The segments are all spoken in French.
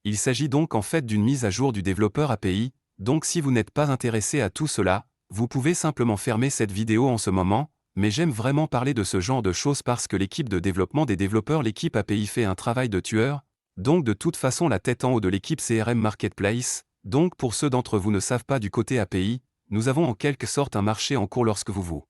Il s'agit donc en fait d'une mise à jour du développeur API, donc si vous n'êtes pas intéressé à tout cela, vous pouvez simplement fermer cette vidéo en ce moment, mais j'aime vraiment parler de ce genre de choses parce que l'équipe de développement des développeurs, l'équipe API fait un travail de tueur, donc de toute façon la tête en haut de l'équipe CRM Marketplace, donc pour ceux d'entre vous ne savent pas du côté API, nous avons en quelque sorte un marché en cours lorsque vous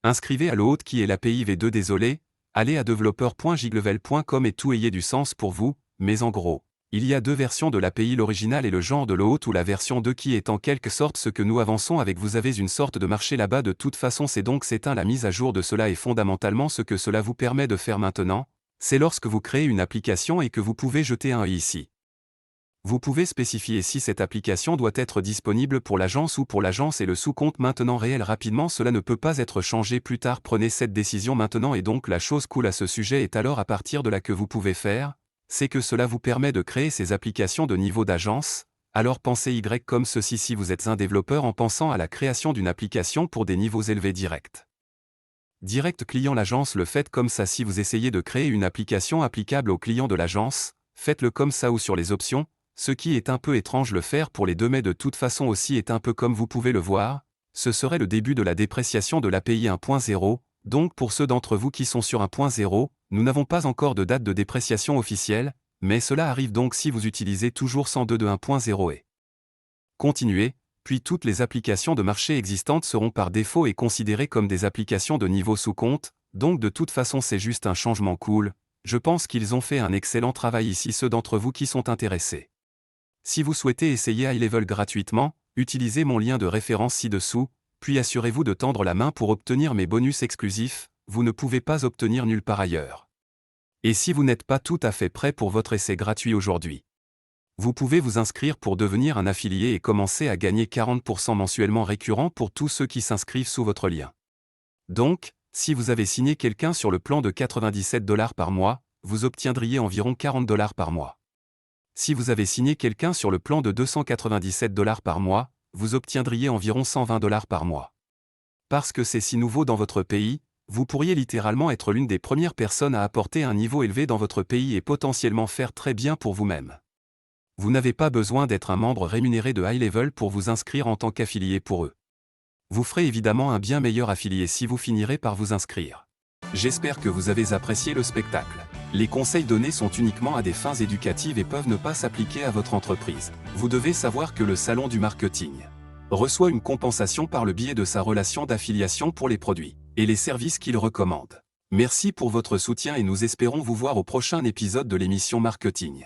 inscrivez à l'hôte qui est l'API V2 désolé, allez à developer.giglevel.com et tout ayez du sens pour vous, mais en gros, il y a deux versions de l'API, l'original et le genre de l'hôte ou la version 2 qui est en quelque sorte ce que nous avançons avec. Vous avez une sorte de marché là-bas de toute façon c'est la mise à jour de cela et fondamentalement ce que cela vous permet de faire maintenant, c'est lorsque vous créez une application et que vous pouvez jeter un i ici. Vous pouvez spécifier si cette application doit être disponible pour l'agence ou pour l'agence et le sous-compte maintenant réel rapidement, cela ne peut pas être changé plus tard, prenez cette décision maintenant et donc la chose cool à ce sujet est alors à partir de là que vous pouvez faire, c'est que cela vous permet de créer ces applications de niveau d'agence, alors pensez Y comme ceci si vous êtes un développeur en pensant à la création d'une application pour des niveaux élevés direct. Direct client l'agence le faites comme ça si vous essayez de créer une application applicable aux clients de l'agence, faites-le comme ça ou sur les options, ce qui est un peu étrange le faire pour les deux mais de toute façon aussi est un peu comme vous pouvez le voir, ce serait le début de la dépréciation de l'API 1.0, donc pour ceux d'entre vous qui sont sur 1.0, nous n'avons pas encore de date de dépréciation officielle, mais cela arrive donc si vous utilisez toujours 102 de 1.0 et continuez, puis toutes les applications de marché existantes seront par défaut et considérées comme des applications de niveau sous-compte, donc de toute façon c'est juste un changement cool, je pense qu'ils ont fait un excellent travail ici ceux d'entre vous qui sont intéressés. Si vous souhaitez essayer iLevel gratuitement, utilisez mon lien de référence ci-dessous, puis assurez-vous de tendre la main pour obtenir mes bonus exclusifs, vous ne pouvez pas obtenir nulle part ailleurs. Et si vous n'êtes pas tout à fait prêt pour votre essai gratuit aujourd'hui, vous pouvez vous inscrire pour devenir un affilié et commencer à gagner 40% mensuellement récurrent pour tous ceux qui s'inscrivent sous votre lien. Donc, si vous avez signé quelqu'un sur le plan de 97 $ par mois, vous obtiendriez environ 40 $ par mois. Si vous avez signé quelqu'un sur le plan de 297 $ par mois, vous obtiendriez environ 120 $ par mois. Parce que c'est si nouveau dans votre pays, vous pourriez littéralement être l'une des premières personnes à apporter un niveau élevé dans votre pays et potentiellement faire très bien pour vous-même. Vous n'avez pas besoin d'être un membre rémunéré de iLevel pour vous inscrire en tant qu'affilié pour eux. Vous ferez évidemment un bien meilleur affilié si vous finirez par vous inscrire. J'espère que vous avez apprécié le spectacle. Les conseils donnés sont uniquement à des fins éducatives et peuvent ne pas s'appliquer à votre entreprise. Vous devez savoir que le Salon du Marketing reçoit une compensation par le biais de sa relation d'affiliation pour les produits et les services qu'il recommande. Merci pour votre soutien et nous espérons vous voir au prochain épisode de l'émission Marketing.